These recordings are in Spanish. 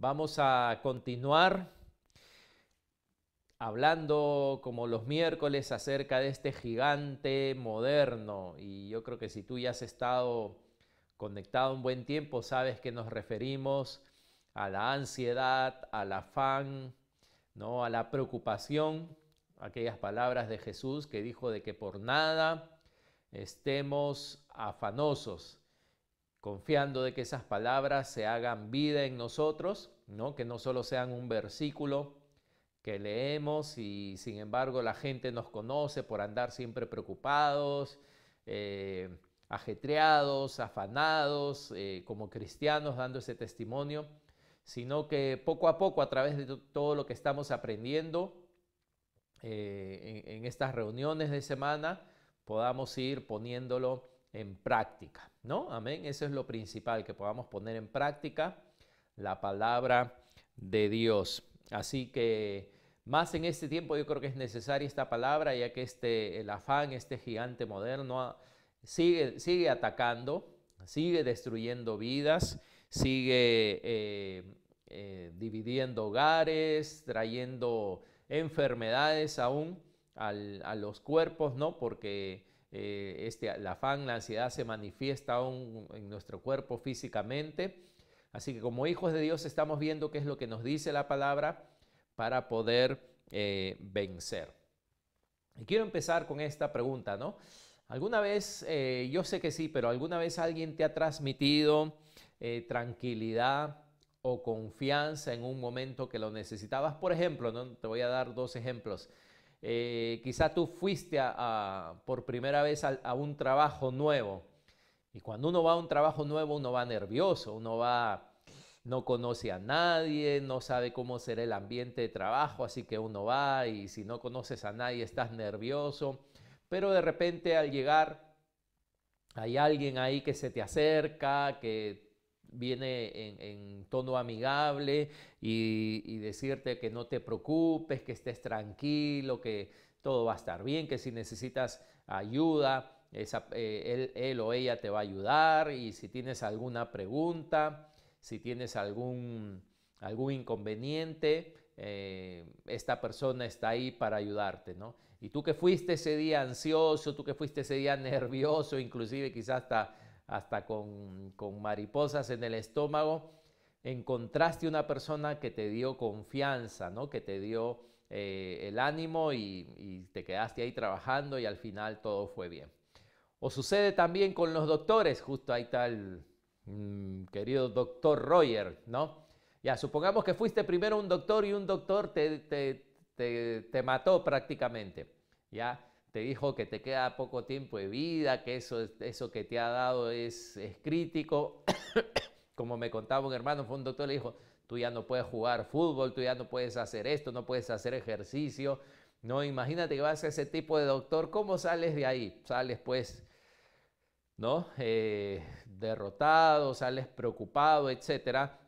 Vamos a continuar hablando como los miércoles acerca de este gigante moderno. Y yo creo que si tú ya has estado conectado un buen tiempo, sabes que nos referimos a la ansiedad, al afán, ¿no? A la preocupación, aquellas palabras de Jesús que dijo de que por nada estemos afanosos, confiando de que esas palabras se hagan vida en nosotros, ¿no? Que no solo sean un versículo que leemos y sin embargo la gente nos conoce por andar siempre preocupados, ajetreados, afanados, como cristianos dando ese testimonio, sino que poco a poco a través de todo lo que estamos aprendiendo en estas reuniones de semana podamos ir poniéndolo en práctica, ¿no? Amén. Eso es lo principal, que podamos poner en práctica la palabra de Dios. Así que más en este tiempo yo creo que es necesaria esta palabra, ya que el afán, este gigante moderno, sigue atacando, sigue destruyendo vidas, sigue dividiendo hogares, trayendo enfermedades aún a los cuerpos, ¿no? Porque el afán, la ansiedad se manifiesta aún en nuestro cuerpo físicamente. Así que como hijos de Dios estamos viendo qué es lo que nos dice la palabra para poder vencer. Y quiero empezar con esta pregunta, ¿no? ¿Alguna vez, yo sé que sí, pero alguna vez alguien te ha transmitido tranquilidad o confianza en un momento que lo necesitabas? Por ejemplo, ¿no? Te voy a dar dos ejemplos. Quizá tú fuiste por primera vez a un trabajo nuevo y cuando uno va a un trabajo nuevo uno va nervioso, no conoce a nadie, no sabe cómo será el ambiente de trabajo, así que uno va y si no conoces a nadie estás nervioso, pero de repente al llegar hay alguien ahí que se te acerca, que viene en tono amigable y decirte que no te preocupes, que estés tranquilo, que todo va a estar bien, que si necesitas ayuda, él o ella te va a ayudar y si tienes alguna pregunta, si tienes algún inconveniente, esta persona está ahí para ayudarte, ¿no? Y tú que fuiste ese día ansioso, tú que fuiste ese día nervioso, inclusive quizás hasta con mariposas en el estómago, encontraste una persona que te dio confianza, ¿no? Que te dio el ánimo y te quedaste ahí trabajando y al final todo fue bien. O sucede también con los doctores, justo ahí está el querido doctor Roger, ¿no? Ya, supongamos que fuiste primero un doctor y un doctor te mató prácticamente, ¿ya? Te dijo que te queda poco tiempo de vida, que eso que te ha dado es crítico. Como me contaba un hermano, fue un doctor, le dijo, tú ya no puedes jugar fútbol, tú ya no puedes hacer esto, no puedes hacer ejercicio. No, imagínate que vas a ese tipo de doctor, ¿cómo sales de ahí? Sales pues, ¿no? Derrotado, sales preocupado, etcétera.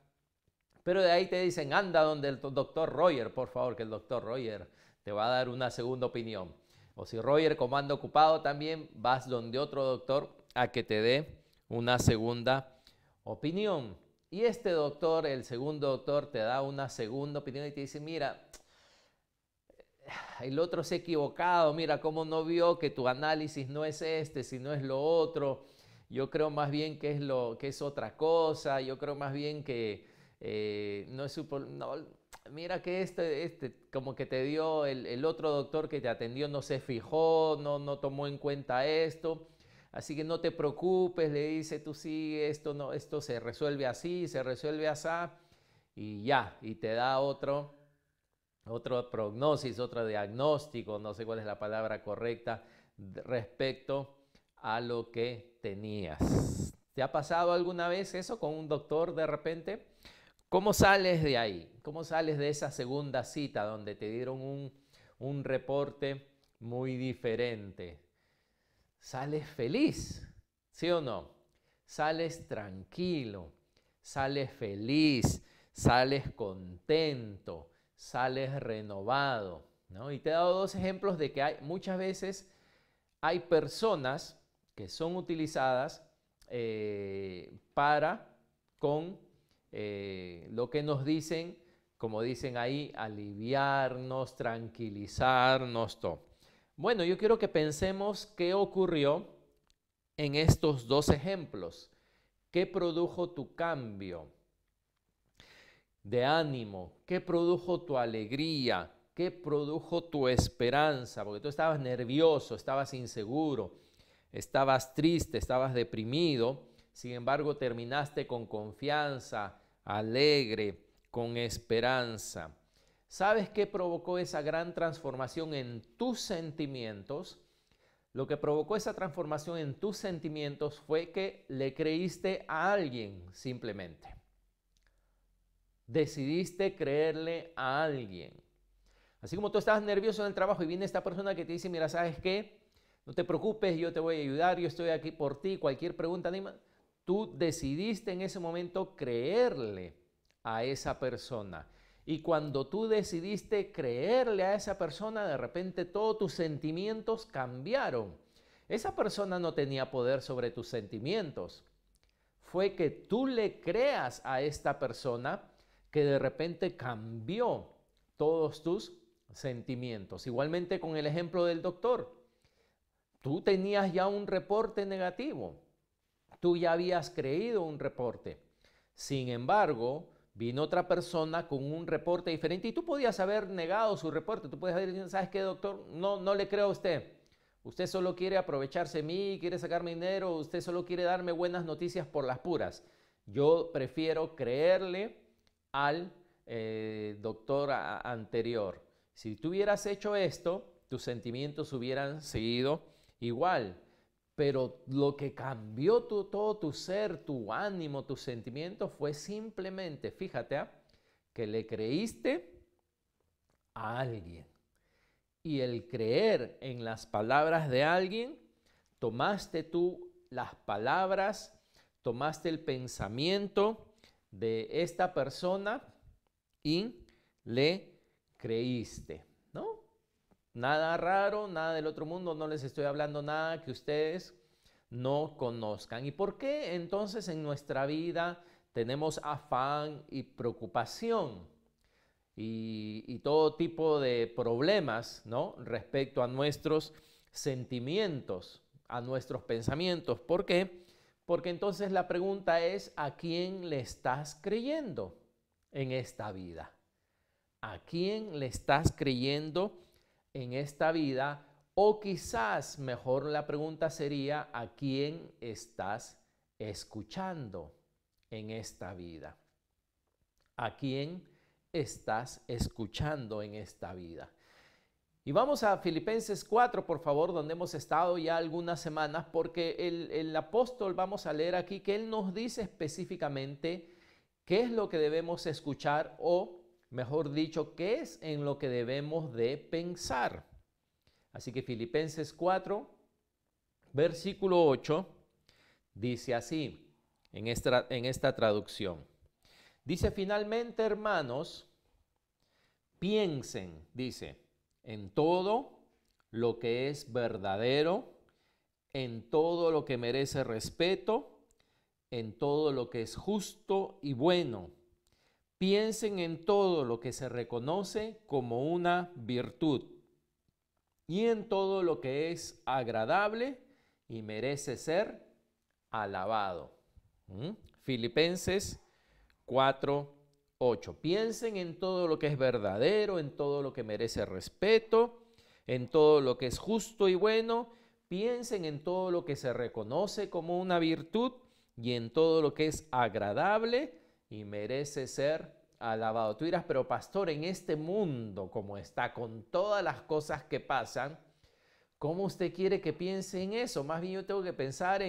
Pero de ahí te dicen, anda donde el doctor Roger, por favor, que el doctor Roger te va a dar una segunda opinión. O si Roger, como anda ocupado también, vas donde otro doctor a que te dé una segunda opinión. Y este doctor, el segundo doctor, te da una segunda opinión y te dice, mira, el otro se ha equivocado, mira cómo no vio que tu análisis no es este, sino es lo otro. Yo creo más bien que es otra cosa, yo creo más bien que no es no, mira que como que te dio el otro doctor que te atendió, no se fijó, no tomó en cuenta esto. Así que no te preocupes, le dice, tú sigue, esto no, esto se resuelve así, se resuelve así, y ya, y te da otro prognosis, otro diagnóstico, no sé cuál es la palabra correcta, respecto a lo que tenías. ¿Te ha pasado alguna vez eso con un doctor de repente? ¿Cómo sales de ahí? ¿Cómo sales de esa segunda cita donde te dieron un reporte muy diferente? ¿Sales feliz? ¿Sí o no? ¿Sales tranquilo? ¿Sales feliz? ¿Sales contento? ¿Sales renovado? ¿No? Y te he dado dos ejemplos de que muchas veces hay personas que son utilizadas para con lo que nos dicen, como dicen ahí, aliviarnos, tranquilizarnos, todo. Bueno, yo quiero que pensemos qué ocurrió en estos dos ejemplos. ¿Qué produjo tu cambio de ánimo? ¿Qué produjo tu alegría? ¿Qué produjo tu esperanza? Porque tú estabas nervioso, estabas inseguro, estabas triste, estabas deprimido. Sin embargo, terminaste con confianza, alegre, con esperanza. ¿Sabes qué provocó esa gran transformación en tus sentimientos? Lo que provocó esa transformación en tus sentimientos fue que le creíste a alguien simplemente. Decidiste creerle a alguien. Así como tú estabas nervioso en el trabajo y viene esta persona que te dice, mira, ¿sabes qué? No te preocupes, yo te voy a ayudar, yo estoy aquí por ti, cualquier pregunta, tú decidiste en ese momento creerle a esa persona. Y cuando tú decidiste creerle a esa persona, de repente todos tus sentimientos cambiaron. Esa persona no tenía poder sobre tus sentimientos. Fue que tú le creas a esta persona que de repente cambió todos tus sentimientos. Igualmente con el ejemplo del doctor. Tú tenías ya un reporte negativo. Tú ya habías creído un reporte. Sin embargo, vino otra persona con un reporte diferente y tú podías haber negado su reporte. Tú podías haber dicho, ¿sabes qué, doctor? No le creo a usted. Usted solo quiere aprovecharse de mí, quiere sacarme dinero, usted solo quiere darme buenas noticias por las puras. Yo prefiero creerle al doctor anterior. Si tú hubieras hecho esto, tus sentimientos hubieran seguido igual. Pero lo que cambió todo tu ser, tu ánimo, tus sentimientos fue simplemente, fíjate, que le creíste a alguien. Y el creer en las palabras de alguien, tomaste tú las palabras, tomaste el pensamiento de esta persona y le creíste, ¿no? Nada raro, nada del otro mundo, no les estoy hablando nada que ustedes no conozcan. ¿Y por qué entonces en nuestra vida tenemos afán y preocupación y todo tipo de problemas, ¿no? Respecto a nuestros sentimientos, a nuestros pensamientos? ¿Por qué? Porque entonces la pregunta es, ¿a quién le estás creyendo en esta vida? ¿A quién le estás creyendo en esta vida? O quizás mejor la pregunta sería, ¿a quién estás escuchando en esta vida? ¿A quién estás escuchando en esta vida? Y vamos a Filipenses 4, por favor, donde hemos estado ya algunas semanas, porque el apóstol, vamos a leer aquí, que él nos dice específicamente qué es lo que debemos escuchar, o mejor dicho, qué es en lo que debemos de pensar. Así que Filipenses 4, versículo 8, dice así, en esta traducción. Dice, finalmente, hermanos, piensen, dice, en todo lo que es verdadero, en todo lo que merece respeto, en todo lo que es justo y bueno. Piensen en todo lo que se reconoce como una virtud y en todo lo que es agradable y merece ser alabado. Filipenses 4:8. Piensen en todo lo que es verdadero, en todo lo que merece respeto, en todo lo que es justo y bueno. Piensen en todo lo que se reconoce como una virtud y en todo lo que es agradable y merece ser alabado. Tú dirás, pero pastor, en este mundo como está, con todas las cosas que pasan, ¿cómo usted quiere que piense en eso? Más bien yo tengo que pensar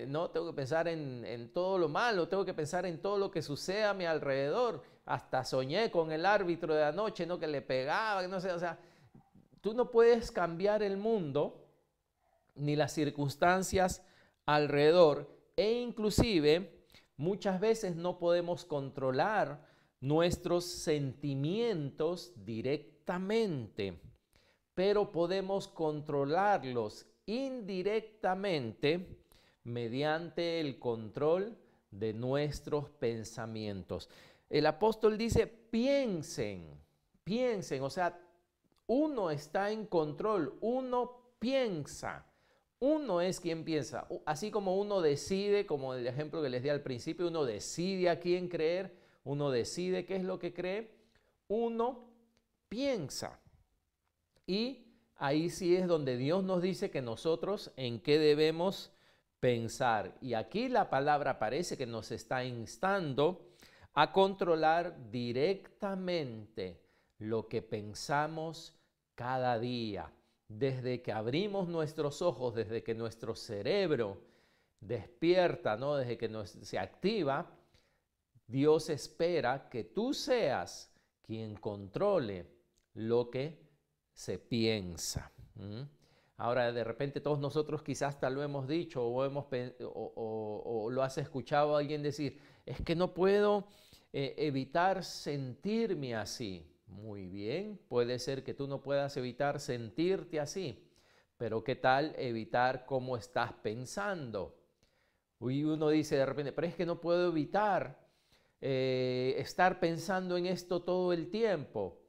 no, tengo que pensar en todo lo malo, tengo que pensar en todo lo que sucede a mi alrededor. Hasta soñé con el árbitro de anoche, ¿no? Que le pegaba, no sé, o sea, tú no puedes cambiar el mundo ni las circunstancias alrededor, e inclusive muchas veces no podemos controlar nuestros sentimientos directamente, pero podemos controlarlos indirectamente mediante el control de nuestros pensamientos. El apóstol dice, piensen, piensen, o sea, uno está en control, uno piensa. Uno es quien piensa, así como uno decide, como el ejemplo que les di al principio, uno decide a quién creer, uno decide qué es lo que cree, uno piensa. Y ahí sí es donde Dios nos dice que nosotros en qué debemos pensar. Y aquí la palabra parece que nos está instando a controlar directamente lo que pensamos cada día. Desde que abrimos nuestros ojos, desde que nuestro cerebro despierta, ¿no? Desde que se activa, Dios espera que tú seas quien controle lo que se piensa. Ahora, de repente todos nosotros quizás hasta lo hemos dicho o lo has escuchado a alguien decir, es que no puedo evitar sentirme así. Muy bien, puede ser que tú no puedas evitar sentirte así, pero ¿qué tal evitar cómo estás pensando? Y uno dice de repente, pero es que no puedo evitar estar pensando en esto todo el tiempo.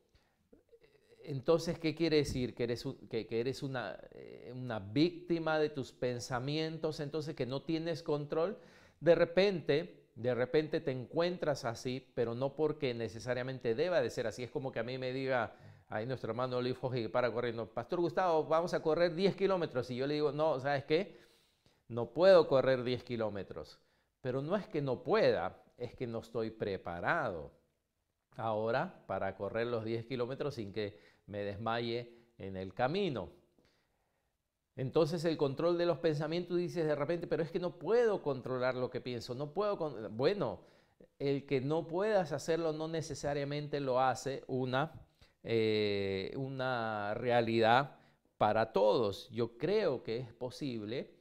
Entonces, ¿qué quiere decir? Que eres una víctima de tus pensamientos, entonces que no tienes control. De repente te encuentras así, pero no porque necesariamente deba de ser así. Es como que a mí me diga, ahí nuestro hermano Luis Foge que para corriendo, Pastor Gustavo, vamos a correr 10 kilómetros. Y yo le digo, no, ¿sabes qué? No puedo correr 10 kilómetros. Pero no es que no pueda, es que no estoy preparado ahora para correr los 10 kilómetros sin que me desmaye en el camino. Entonces el control de los pensamientos dices de repente, pero es que no puedo controlar lo que pienso, no puedo. Bueno, el que no puedas hacerlo no necesariamente lo hace una realidad para todos. Yo creo que es posible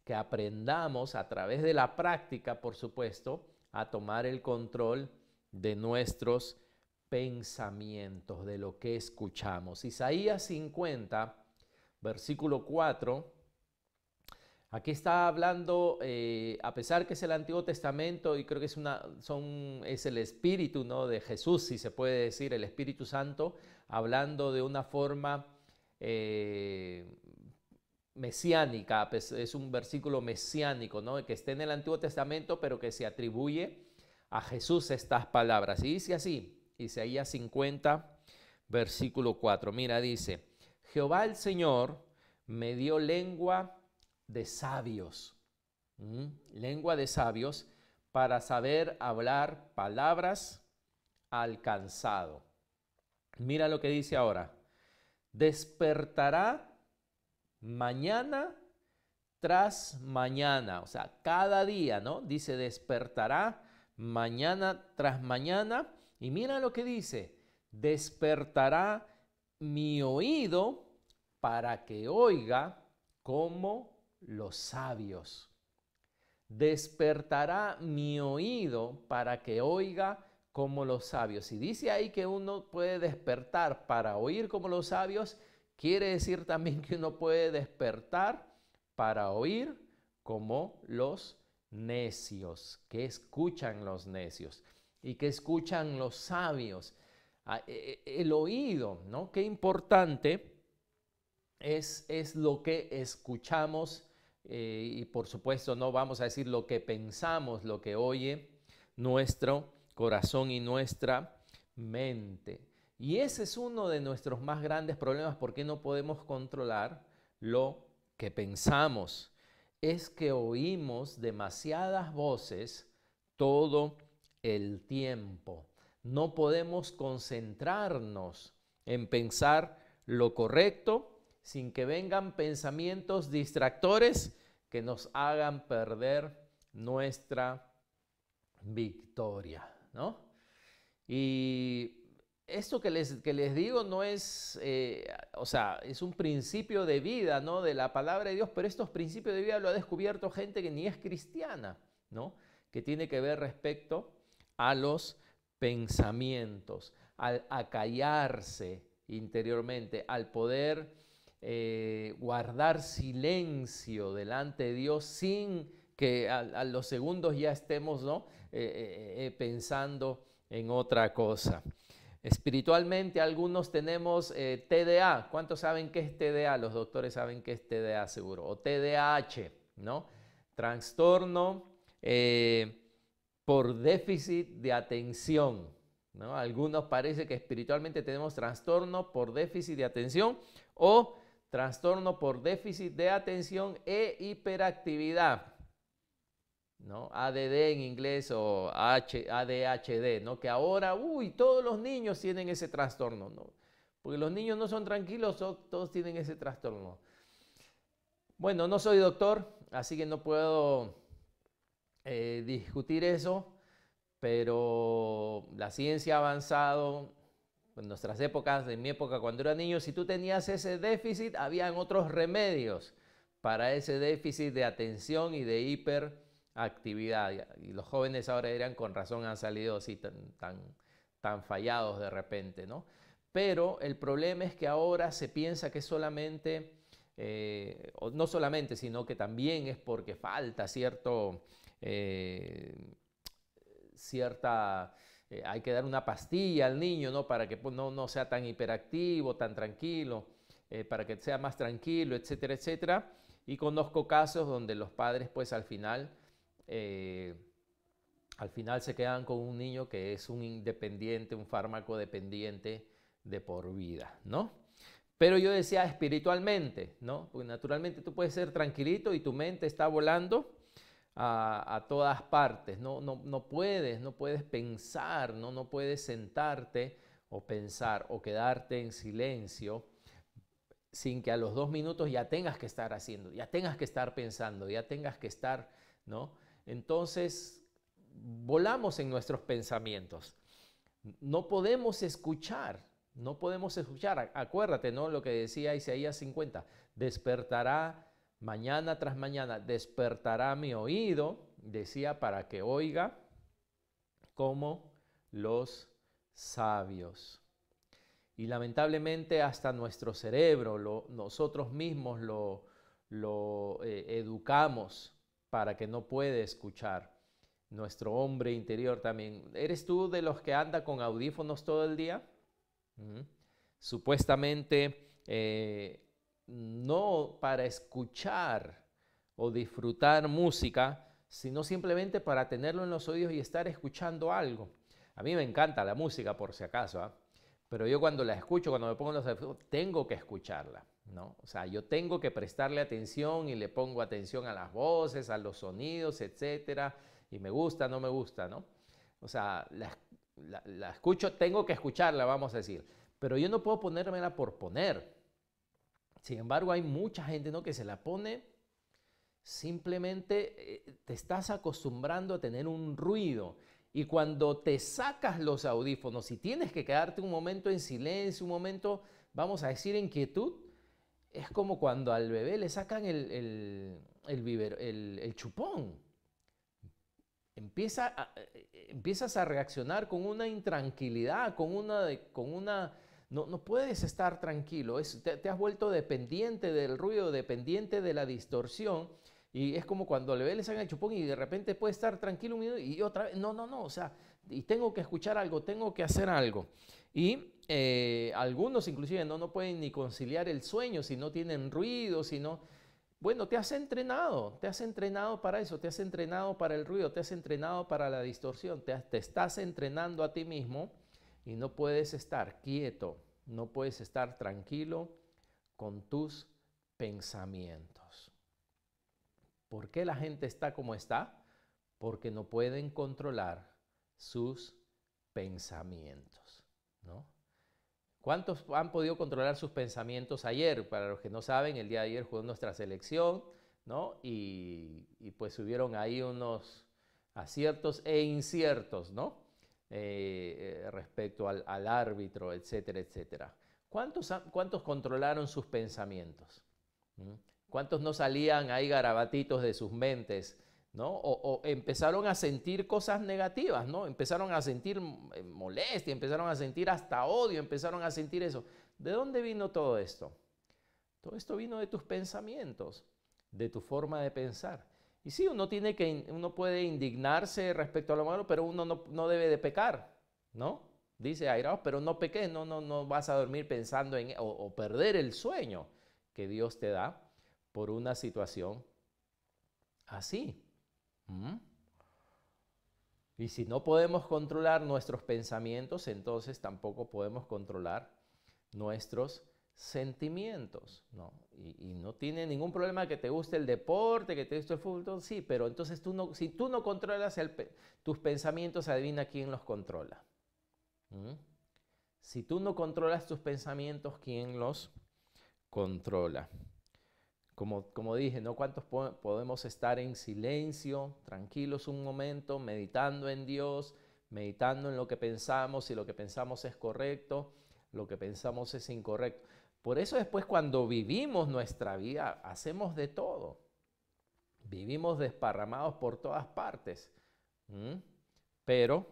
que aprendamos a través de la práctica, por supuesto, a tomar el control de nuestros pensamientos, de lo que escuchamos. Isaías 50, versículo 4, aquí está hablando, a pesar que es el Antiguo Testamento y creo que es el Espíritu, ¿no?, de Jesús, si se puede decir, el Espíritu Santo, hablando de una forma mesiánica, es un versículo mesiánico, ¿no?, que está en el Antiguo Testamento, pero que se atribuye a Jesús estas palabras. Y dice así, Isaías 50, versículo 4. Mira, dice, Jehová el Señor me dio lengua de sabios, lengua de sabios, para saber hablar palabras al cansado. Mira lo que dice ahora. Despertará mañana tras mañana, o sea, cada día, ¿no? Dice, despertará mañana tras mañana. Y mira lo que dice, despertará mi oído para que oiga como los sabios. Despertará mi oído para que oiga como los sabios. Y dice ahí que uno puede despertar para oír como los sabios, quiere decir también que uno puede despertar para oír como los necios. ¿Qué escuchan los necios? ¿Y qué escuchan los sabios? El oído, ¿no? Qué importante es lo que escuchamos y por supuesto no vamos a decir lo que pensamos, lo que oye nuestro corazón y nuestra mente. Y ese es uno de nuestros más grandes problemas, porque no podemos controlar lo que pensamos. Es que oímos demasiadas voces todo el tiempo. No podemos concentrarnos en pensar lo correcto sin que vengan pensamientos distractores que nos hagan perder nuestra victoria, ¿no? Y esto que les digo no es, o sea, es un principio de vida, ¿no?, de la palabra de Dios, pero estos principios de vida lo ha descubierto gente que ni es cristiana, ¿no?, que tiene que ver respecto a los pensamientos, al acallarse interiormente, al poder guardar silencio delante de Dios sin que a los segundos ya estemos, ¿no? Pensando en otra cosa. Espiritualmente algunos tenemos TDA. ¿Cuántos saben qué es TDA? Los doctores saben qué es TDA seguro. O TDAH, ¿no? Trastorno por déficit de atención, ¿no? Algunos parece que espiritualmente tenemos trastorno por déficit de atención o trastorno por déficit de atención e hiperactividad, ¿no? ADD en inglés o ADHD, ¿no? Que ahora, todos los niños tienen ese trastorno, ¿no? Porque los niños no son tranquilos, todos tienen ese trastorno. Bueno, no soy doctor, así que no puedo discutir eso, pero la ciencia ha avanzado. En nuestras épocas, en mi época cuando era niño, si tú tenías ese déficit, habían otros remedios para ese déficit de atención y de hiperactividad. Y los jóvenes ahora dirán, con razón han salido así tan fallados de repente, ¿no? Pero el problema es que ahora se piensa que solamente, no solamente, sino que también es porque falta hay que dar una pastilla al niño, ¿no? Para que pues, no sea tan hiperactivo, tan tranquilo, para que sea más tranquilo, etcétera, etcétera. Y conozco casos donde los padres, pues al final se quedan con un niño que es un independiente, un fármaco dependiente de por vida, ¿no? Pero yo decía espiritualmente, ¿no? Porque naturalmente tú puedes ser tranquilito y tu mente está volando a todas partes. No puedes pensar, no puedes sentarte o pensar o quedarte en silencio sin que a los 2 minutos ya tengas que estar haciendo, ya tengas que estar pensando, ya tengas que estar, ¿no? Entonces, volamos en nuestros pensamientos. No podemos escuchar. Acuérdate, ¿no? Lo que decía Isaías 50, despertará mañana tras mañana, despertará mi oído, decía, para que oiga como los sabios. Y lamentablemente hasta nuestro cerebro, nosotros mismos lo educamos para que no puede escuchar. Nuestro hombre interior también. ¿Eres tú de los que anda con audífonos todo el día? Supuestamente no para escuchar o disfrutar música, sino simplemente para tenerlo en los oídos y estar escuchando algo. A mí me encanta la música, por si acaso, ¿eh? Pero yo cuando la escucho, cuando me pongo los audífonos, tengo que escucharla, ¿no? O sea, yo tengo que prestarle atención y le pongo atención a las voces, a los sonidos, etcétera, y me gusta, no me gusta, ¿no? O sea, la escucho, tengo que escucharla, vamos a decir, pero yo no puedo ponérmela por poner. Sin embargo, hay mucha gente, ¿no?, que se la pone simplemente, te estás acostumbrando a tener un ruido. Y cuando te sacas los audífonos y tienes que quedarte un momento en silencio, un momento, vamos a decir, en quietud, es como cuando al bebé le sacan el chupón. Empiezas a reaccionar con una intranquilidad, no puedes estar tranquilo, te has vuelto dependiente del ruido, dependiente de la distorsión, y es como cuando al bebé le sacan el chupón y de repente puede estar tranquilo un minuto y otra vez, o sea, y tengo que escuchar algo, tengo que hacer algo. Y algunos inclusive no pueden ni conciliar el sueño si no tienen ruido, bueno, te has entrenado para eso, te has entrenado para el ruido, te has entrenado para la distorsión, te estás entrenando a ti mismo y no puedes estar quieto, no puedes estar tranquilo con tus pensamientos. ¿Por qué la gente está como está? Porque no pueden controlar sus pensamientos, ¿no? ¿Cuántos han podido controlar sus pensamientos ayer? Para los que no saben, el día de ayer jugó nuestra selección, ¿no? Y pues hubieron ahí unos aciertos e inciertos, ¿no? Respecto al árbitro, etcétera, etcétera. ¿Cuántos controlaron sus pensamientos? ¿Cuántos no salían ahí garabatitos de sus mentes, ¿no? O empezaron a sentir cosas negativas, ¿no? Empezaron a sentir molestia, empezaron a sentir hasta odio, empezaron a sentir eso. ¿De dónde vino todo esto? Todo esto vino de tus pensamientos, de tu forma de pensar. Y sí, uno puede indignarse respecto a lo malo, pero uno no debe de pecar, ¿no? Dice airaos, pero no peques, no vas a dormir pensando o perder el sueño que Dios te da por una situación así. ¿Mm? Y si no podemos controlar nuestros pensamientos, entonces tampoco podemos controlar nuestros sentimientos, ¿no? Y no tiene ningún problema que te guste el deporte, que te guste el fútbol, sí, pero entonces si tú no controlas tus pensamientos, adivina quién los controla. ¿Mm? Si tú no controlas tus pensamientos, ¿quién los controla? Como dije, ¿no? ¿Cuántos podemos estar en silencio, tranquilos un momento, meditando en Dios, meditando en lo que pensamos, si lo que pensamos es correcto, lo que pensamos es incorrecto? Por eso después cuando vivimos nuestra vida, hacemos de todo. Vivimos desparramados por todas partes. Pero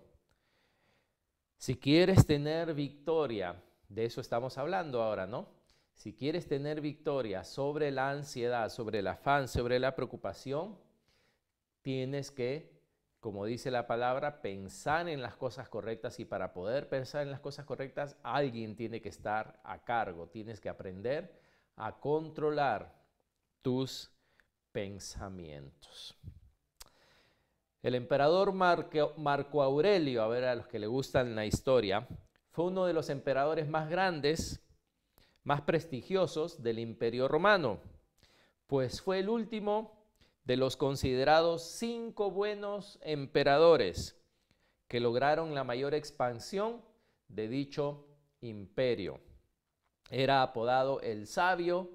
si quieres tener victoria, de eso estamos hablando ahora, ¿no? Si quieres tener victoria sobre la ansiedad, sobre el afán, sobre la preocupación, tienes que, como dice la palabra, pensar en las cosas correctas, y para poder pensar en las cosas correctas, alguien tiene que estar a cargo. Tienes que aprender a controlar tus pensamientos. El emperador Marco Aurelio, a ver, a los que le gustan la historia, fue uno de los emperadores más grandes, más prestigiosos del Imperio Romano, pues fue el último de los considerados 5 buenos emperadores que lograron la mayor expansión de dicho imperio. Era apodado el sabio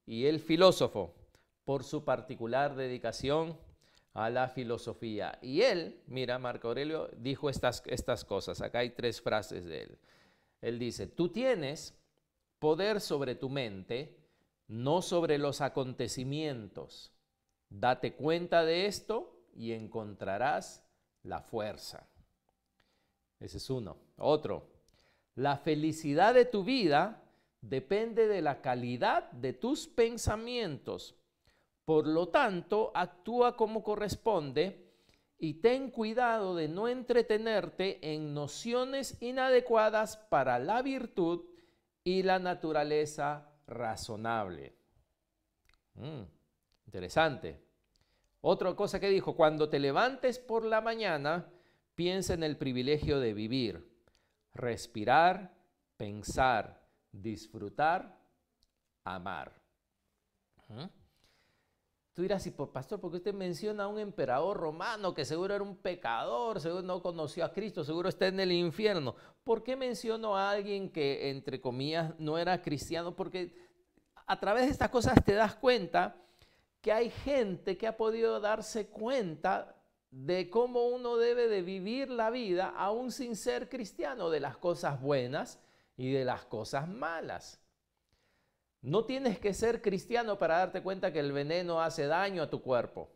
y el filósofo por su particular dedicación a la filosofía. Y él, mira, Marco Aurelio dijo estas cosas. Acá hay 3 frases de él. Él dice: tú tienes poder sobre tu mente, no sobre los acontecimientos. Date cuenta de esto y encontrarás la fuerza. Ese es uno. Otro: la felicidad de tu vida depende de la calidad de tus pensamientos. Por lo tanto, actúa como corresponde y ten cuidado de no entretenerte en nociones inadecuadas para la virtud y la naturaleza razonable. Interesante. Otra cosa que dijo: cuando te levantes por la mañana, piensa en el privilegio de vivir, respirar, pensar, disfrutar, amar. Tú dirás: pastor, ¿por qué usted menciona a un emperador romano que seguro era un pecador, seguro no conoció a Cristo, seguro está en el infierno? ¿Por qué menciono a alguien que, entre comillas, no era cristiano? Porque a través de estas cosas te das cuenta que hay gente que ha podido darse cuenta de cómo uno debe de vivir la vida aún sin ser cristiano, de las cosas buenas y de las cosas malas. No tienes que ser cristiano para darte cuenta que el veneno hace daño a tu cuerpo.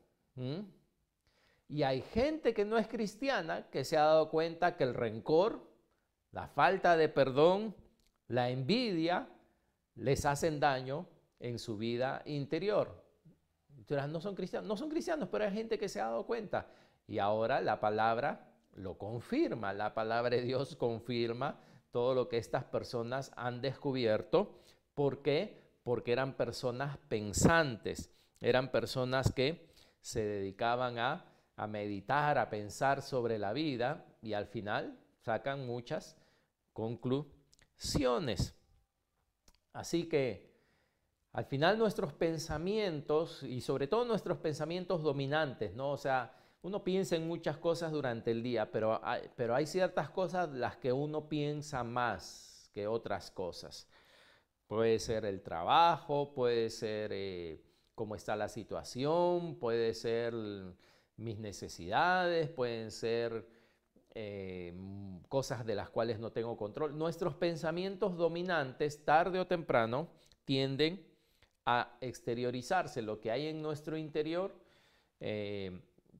Y hay gente que no es cristiana que se ha dado cuenta que el rencor, la falta de perdón, la envidia, les hacen daño en su vida interior. No son cristianos, pero hay gente que se ha dado cuenta. Y ahora la palabra lo confirma, la palabra de Dios confirma todo lo que estas personas han descubierto. ¿Por qué? Porque eran personas pensantes, eran personas que se dedicaban a meditar, a pensar sobre la vida, y al final sacan muchas conclusiones. Así que al final nuestros pensamientos, y sobre todo nuestros pensamientos dominantes, ¿no? O sea, uno piensa en muchas cosas durante el día, pero hay ciertas cosas las que uno piensa más que otras cosas. Puede ser el trabajo, puede ser cómo está la situación, puede ser mis necesidades, pueden ser cosas de las cuales no tengo control. Nuestros pensamientos dominantes, tarde o temprano, tienden a exteriorizarse. Lo que hay en nuestro interior,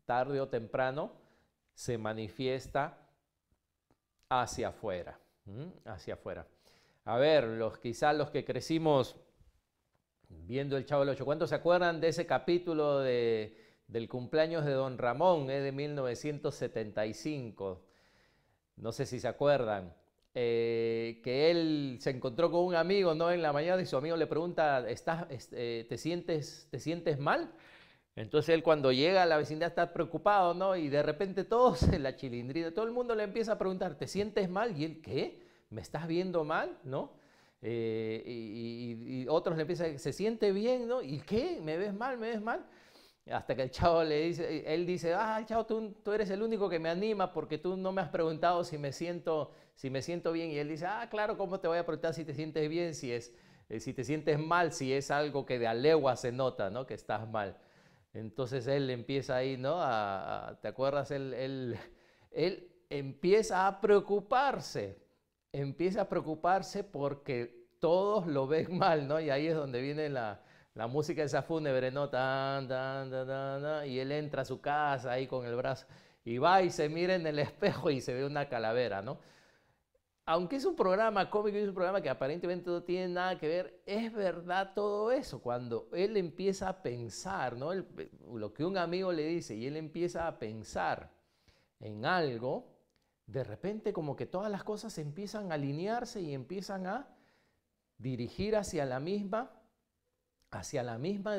tarde o temprano, se manifiesta hacia afuera. Hacia afuera. A ver, quizás los que crecimos viendo El Chavo del Ocho, ¿cuántos se acuerdan de ese capítulo de del cumpleaños de don Ramón, de 1975. No sé si se acuerdan. Que él se encontró con un amigo, ¿no? En la mañana y su amigo le pregunta, ¿te sientes mal? Entonces él cuando llega a la vecindad está preocupado, ¿no? Y de repente todos en la chilindrina, todo el mundo le empieza a preguntar, ¿te sientes mal? Y él, ¿qué? ¿Me estás viendo mal? ¿No? Y otros le empiezan, ¿se siente bien? ¿No? ¿Y qué? ¿Me ves mal? ¿Me ves mal? Hasta que el chavo le dice, él dice, chavo, tú eres el único que me anima porque tú no me has preguntado si me siento bien. Y él dice, claro, ¿cómo te voy a preguntar si te sientes bien, si te sientes mal, si es algo que de a legua se nota, ¿no? Que estás mal. Entonces él empieza ahí, ¿no? ¿Te acuerdas? Él empieza a preocuparse porque todos lo ven mal, ¿no? Y ahí es donde viene la música esa fúnebre, ¿no? Tan, tan, tan, tan, tan, y él entra a su casa ahí con el brazo y va y se mira en el espejo y se ve una calavera, ¿no? Aunque es un programa cómico y es un programa que aparentemente no tiene nada que ver, es verdad todo eso. Cuando él empieza a pensar, ¿no? Lo que un amigo le dice y él empieza a pensar en algo, de repente como que todas las cosas empiezan a alinearse y empiezan a dirigir hacia la misma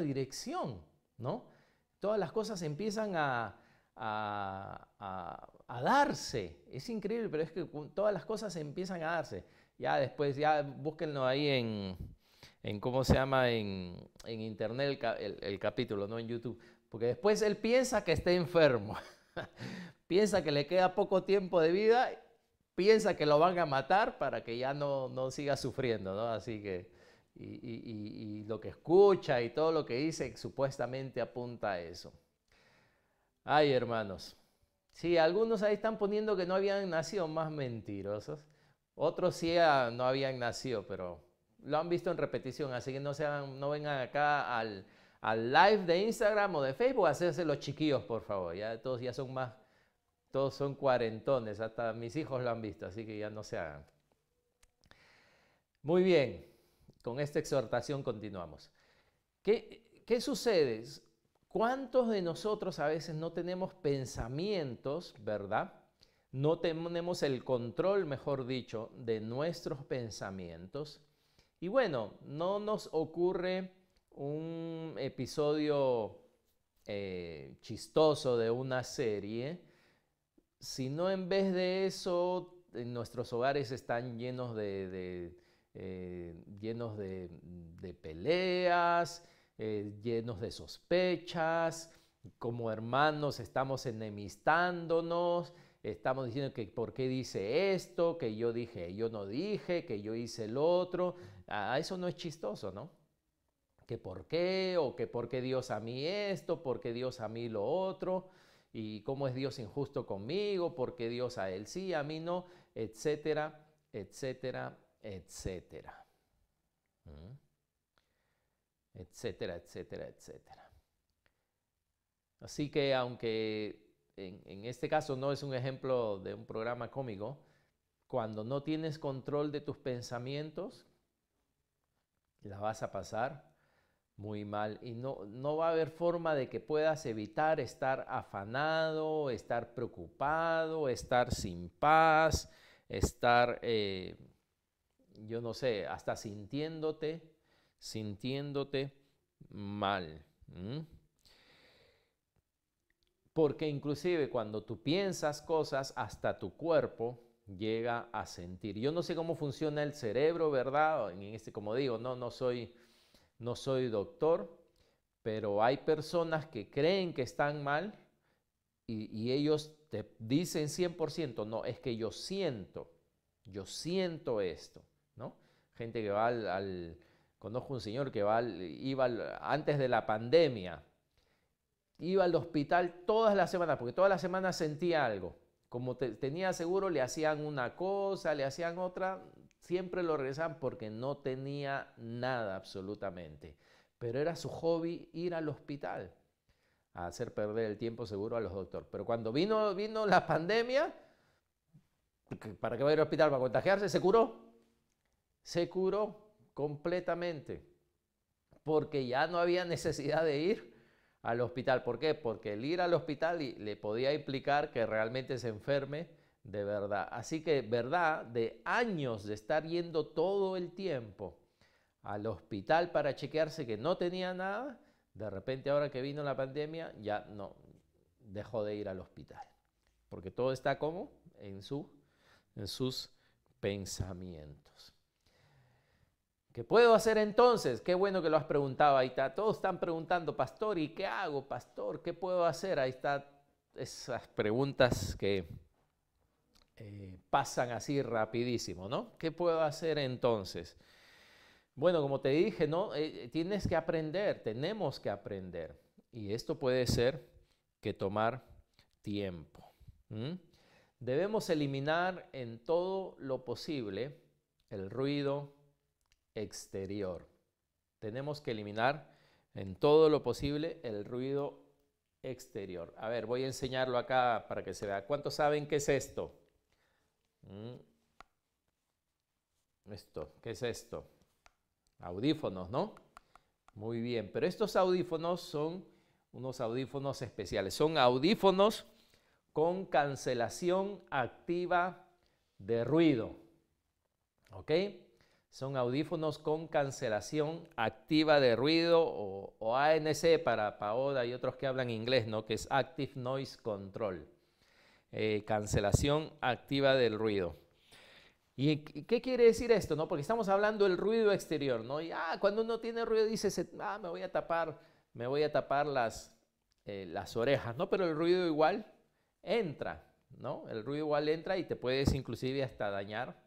dirección, ¿no? Todas las cosas empiezan a darse. Es increíble, pero es que todas las cosas empiezan a darse. Ya después, ya búsquenlo ahí en ¿cómo se llama? En internet el capítulo, no en YouTube. Porque después él piensa que está enfermo. Piensa que le queda poco tiempo de vida. Piensa que lo van a matar para que ya no siga sufriendo, ¿no? Así que, y lo que escucha y todo lo que dice supuestamente apunta a eso. Ay, hermanos. Sí, algunos ahí están poniendo que no habían nacido, más mentirosos. Otros sí no habían nacido, pero lo han visto en repetición, así que no vengan acá al live de Instagram o de Facebook a hacerse los chiquillos, por favor. Todos ya son todos son cuarentones, hasta mis hijos lo han visto, así que ya no se hagan. Muy bien, con esta exhortación continuamos. ¿Qué sucede? ¿Cuántos de nosotros a veces no tenemos pensamientos, verdad? No tenemos el control, mejor dicho, de nuestros pensamientos. Y bueno, no nos ocurre un episodio chistoso de una serie, sino en vez de eso, nuestros hogares están llenos de peleas, llenos de sospechas, como hermanos estamos enemistándonos, estamos diciendo que por qué dice esto, que yo dije, yo no dije, que yo hice el otro. Eso no es chistoso, ¿no? Que por qué, o que por qué Dios a mí esto, por qué Dios a mí lo otro, y cómo es Dios injusto conmigo, por qué Dios a él sí, a mí no, etcétera, etcétera, etcétera. Etcétera, etcétera, etcétera. Así que aunque en este caso no es un ejemplo de un programa cómico, cuando no tienes control de tus pensamientos, la vas a pasar muy mal y no va a haber forma de que puedas evitar estar afanado, estar preocupado, estar sin paz, estar, yo no sé, hasta sintiéndote mal. Porque inclusive cuando tú piensas cosas, hasta tu cuerpo llega a sentir. Yo no sé cómo funciona el cerebro, ¿verdad? Como digo, no soy doctor, pero hay personas que creen que están mal y ellos te dicen 100%, no, es que yo siento esto, ¿no? Gente que va conozco un señor que iba antes de la pandemia, iba al hospital todas las semanas, porque todas las semanas sentía algo. Como tenía seguro, le hacían una cosa, le hacían otra, siempre lo regresaban porque no tenía nada absolutamente. Pero era su hobby ir al hospital, a hacer perder el tiempo seguro a los doctores. Pero cuando vino la pandemia, ¿para qué va a ir al hospital? ¿Para contagiarse? Se curó completamente, porque ya no había necesidad de ir al hospital. ¿Por qué? Porque el ir al hospital le podía implicar que realmente se enferme de verdad. Así que, ¿verdad? De años de estar yendo todo el tiempo al hospital para chequearse que no tenía nada, de repente ahora que vino la pandemia ya no dejó de ir al hospital. Porque todo está como en sus pensamientos. ¿Qué puedo hacer entonces? Qué bueno que lo has preguntado. Ahí está. Todos están preguntando, pastor, ¿y qué hago, pastor? ¿Qué puedo hacer? Ahí está esas preguntas que pasan así rapidísimo, ¿no? ¿Qué puedo hacer entonces? Bueno, como te dije, ¿no? Tienes que aprender, tenemos que aprender. Y esto puede ser que tomar tiempo. Debemos eliminar en todo lo posible el ruido exterior. Tenemos que eliminar en todo lo posible el ruido exterior. A ver, voy a enseñarlo acá para que se vea. ¿Cuántos saben qué es esto? ¿Qué es esto? Audífonos, ¿no? Muy bien, pero estos audífonos son unos audífonos especiales. Son audífonos con cancelación activa de ruido. ¿Ok? Son audífonos con cancelación activa de ruido o ANC para Paola y otros que hablan inglés, ¿no? Que es Active Noise Control. Cancelación activa del ruido. ¿Y qué quiere decir esto? ¿No? Porque estamos hablando del ruido exterior, ¿no? Y cuando uno tiene ruido dice, me voy a tapar las orejas, ¿no? Pero el ruido igual entra, ¿no? El ruido igual entra y te puedes inclusive hasta dañar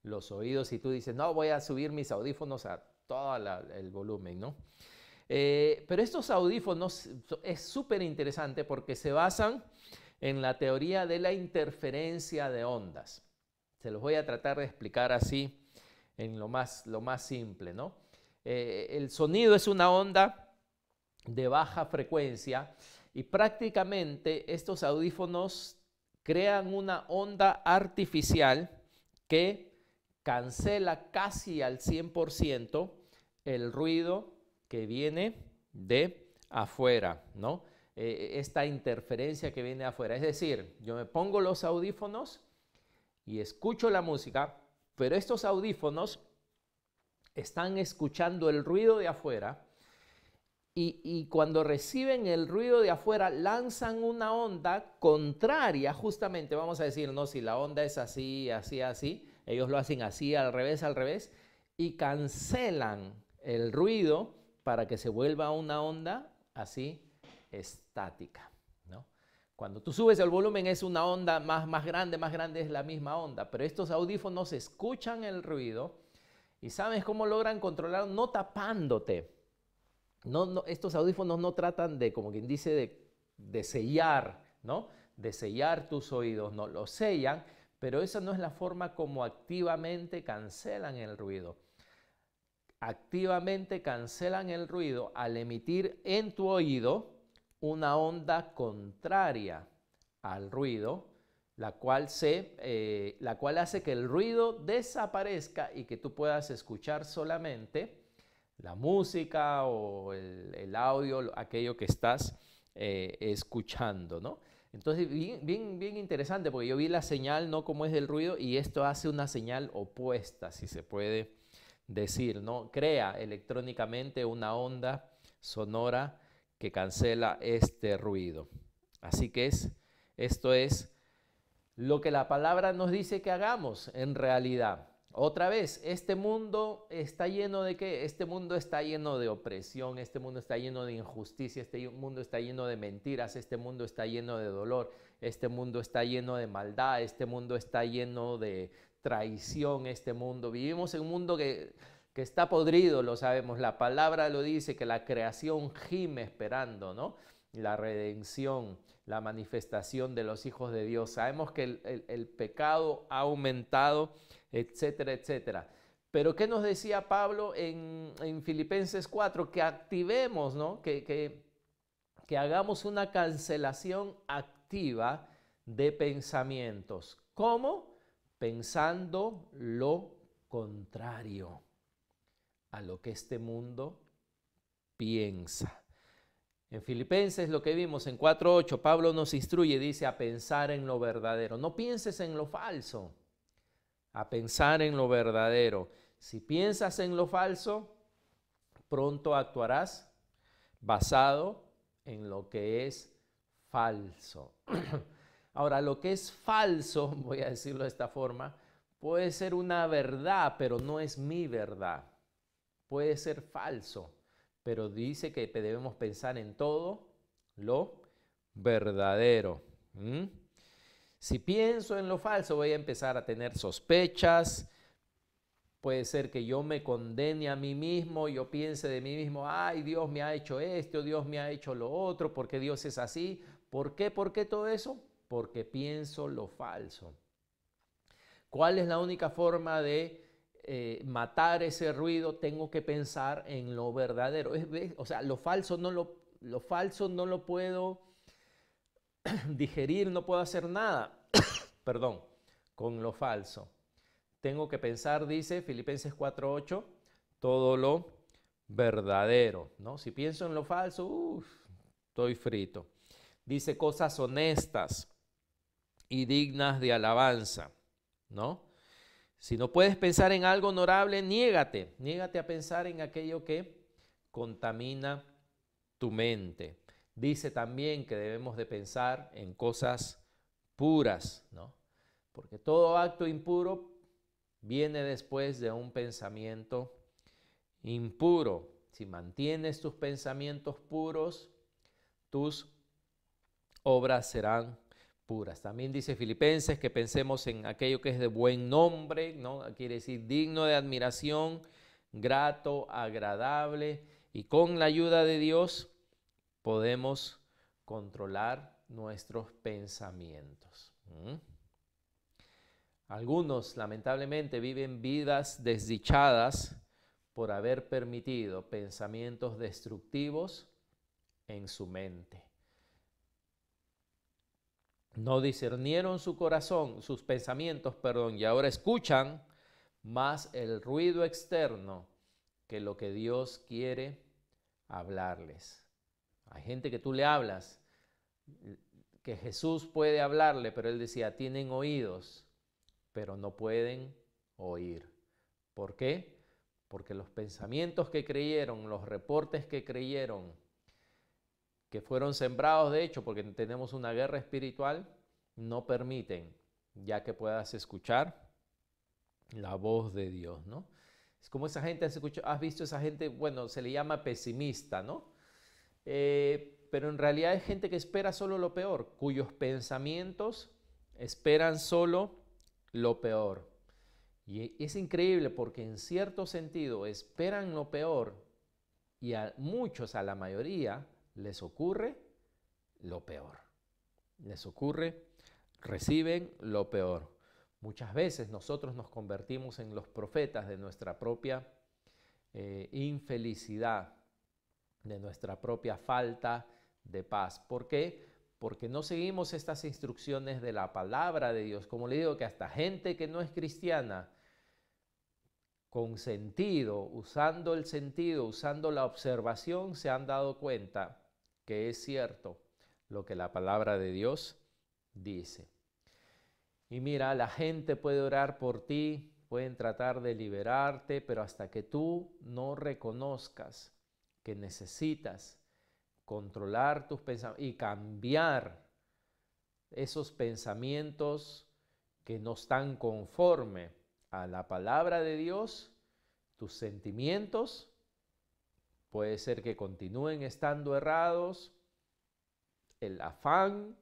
los oídos si tú dices, no, voy a subir mis audífonos a todo el volumen, ¿no? Pero estos audífonos es súper interesante porque se basan en la teoría de la interferencia de ondas. Se los voy a tratar de explicar así en lo más simple, ¿no? El sonido es una onda de baja frecuencia y prácticamente estos audífonos crean una onda artificial que cancela casi al 100% el ruido que viene de afuera, ¿no? Esta interferencia que viene de afuera. Es decir, yo me pongo los audífonos y escucho la música, pero estos audífonos están escuchando el ruido de afuera y cuando reciben el ruido de afuera lanzan una onda contraria, justamente vamos a decir, no, si la onda es así, así, así, ellos lo hacen así, al revés, y cancelan el ruido para que se vuelva una onda así estática, ¿no? Cuando tú subes el volumen es una onda más grande es la misma onda, pero estos audífonos escuchan el ruido y ¿sabes cómo logran controlar? No tapándote. No, estos audífonos no tratan de, como quien dice, de sellar, ¿no? De sellar tus oídos, no, los sellan, pero esa no es la forma como activamente cancelan el ruido. Activamente cancelan el ruido al emitir en tu oído una onda contraria al ruido, la cual hace que el ruido desaparezca y que tú puedas escuchar solamente la música o el audio, aquello que estás escuchando, ¿no? Entonces, bien interesante, porque yo vi la señal, ¿no? Cómo es el ruido, y esto hace una señal opuesta, si se puede decir, ¿no? Crea electrónicamente una onda sonora que cancela este ruido. Así que esto es lo que la palabra nos dice que hagamos en realidad. Otra vez, este mundo está lleno de ¿qué? Este mundo está lleno de opresión, este mundo está lleno de injusticia, este mundo está lleno de mentiras, este mundo está lleno de dolor, este mundo está lleno de maldad, este mundo está lleno de traición, vivimos en un mundo que está podrido, lo sabemos, la palabra lo dice, que la creación gime esperando, ¿no? La redención, la manifestación de los hijos de Dios. Sabemos que el pecado ha aumentado, etcétera, etcétera. Pero ¿qué nos decía Pablo en Filipenses 4? Que activemos, ¿no? Que hagamos una cancelación activa de pensamientos. ¿Cómo? Pensando lo contrario a lo que este mundo piensa. En Filipenses lo que vimos en 4:8, Pablo nos instruye, dice, a pensar en lo verdadero. No pienses en lo falso, a pensar en lo verdadero. Si piensas en lo falso, pronto actuarás basado en lo que es falso. Ahora, lo que es falso, voy a decirlo de esta forma, puede ser una verdad, pero no es mi verdad. Puede ser falso, pero dice que debemos pensar en todo lo verdadero. Si pienso en lo falso, voy a empezar a tener sospechas. Puede ser que yo me condene a mí mismo, yo piense de mí mismo, ay, Dios me ha hecho esto, Dios me ha hecho lo otro, ¿por qué Dios es así? ¿Por qué? ¿Por qué todo eso? Porque pienso lo falso. ¿Cuál es la única forma de matar ese ruido? Tengo que pensar en lo verdadero. O sea, lo falso no lo puedo digerir, no puedo hacer nada, perdón, con lo falso. Tengo que pensar, dice Filipenses 4:8, todo lo verdadero, ¿no? Si pienso en lo falso, estoy frito. Dice cosas honestas y dignas de alabanza, ¿no? Si no puedes pensar en algo honorable, niégate a pensar en aquello que contamina tu mente. Dice también que debemos de pensar en cosas puras, ¿no? Porque todo acto impuro viene después de un pensamiento impuro. Si mantienes tus pensamientos puros, tus obras serán puras. También dice Filipenses que pensemos en aquello que es de buen nombre, ¿no? Quiere decir digno de admiración, grato, agradable, y con la ayuda de Dios podemos controlar nuestros pensamientos. Algunos, lamentablemente, viven vidas desdichadas por haber permitido pensamientos destructivos en su mente. No discernieron su corazón, sus pensamientos, y ahora escuchan más el ruido externo que lo que Dios quiere hablarles. Hay gente que tú le hablas, que Jesús puede hablarle, pero él decía, tienen oídos, pero no pueden oír. ¿Por qué? Porque los pensamientos que creyeron, los reportes que creyeron, que fueron sembrados de hecho, porque tenemos una guerra espiritual, no permiten ya que puedas escuchar la voz de Dios, ¿no? Es como esa gente, has visto esa gente, bueno, se le llama pesimista, ¿no? Pero en realidad es gente que espera solo lo peor, cuyos pensamientos esperan solo lo peor. Y es increíble porque en cierto sentido esperan lo peor y a muchos, a la mayoría, les ocurre lo peor. Les ocurre, reciben lo peor. Muchas veces nosotros nos convertimos en los profetas de nuestra propia infelicidad, de nuestra propia falta de paz. ¿Por qué? Porque no seguimos estas instrucciones de la palabra de Dios. Como le digo, que hasta gente que no es cristiana, con sentido, usando el sentido, usando la observación, se han dado cuenta que es cierto lo que la palabra de Dios dice. Y mira, la gente puede orar por ti, pueden tratar de liberarte, pero hasta que tú no reconozcas que necesitas controlar tus pensamientos y cambiar esos pensamientos que no están conforme a la palabra de Dios, tus sentimientos puede ser que continúen estando errados, el afán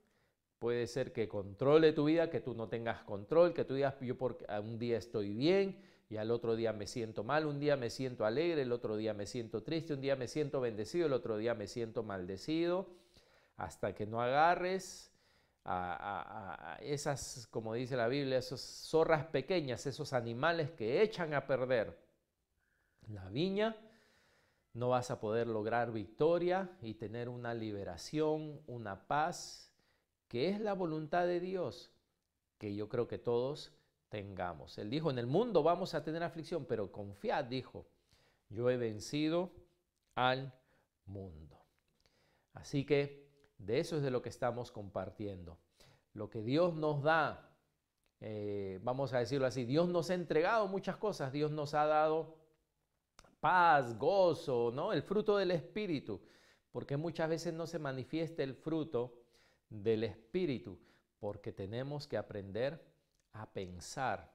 puede ser que controle tu vida, que tú no tengas control, que tú digas, yo porque un día estoy bien y al otro día me siento mal, un día me siento alegre, el otro día me siento triste, un día me siento bendecido, el otro día me siento maldecido, hasta que no agarres a esas, como dice la Biblia, esas zorras pequeñas, esos animales que echan a perder la viña, no vas a poder lograr victoria y tener una liberación, una paz, que es la voluntad de Dios, que yo creo que todos tengamos. Él dijo, en el mundo vamos a tener aflicción, pero confiad, dijo, yo he vencido al mundo. Así que de eso es de lo que estamos compartiendo. Lo que Dios nos da, vamos a decirlo así, Dios nos ha entregado muchas cosas, Dios nos ha dado paz, gozo, ¿no? El fruto del Espíritu, porque muchas veces no se manifiesta el fruto del Espíritu, porque tenemos que aprender a pensar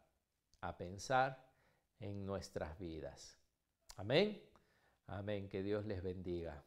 en nuestras vidas. Amén. Amén. Que Dios les bendiga.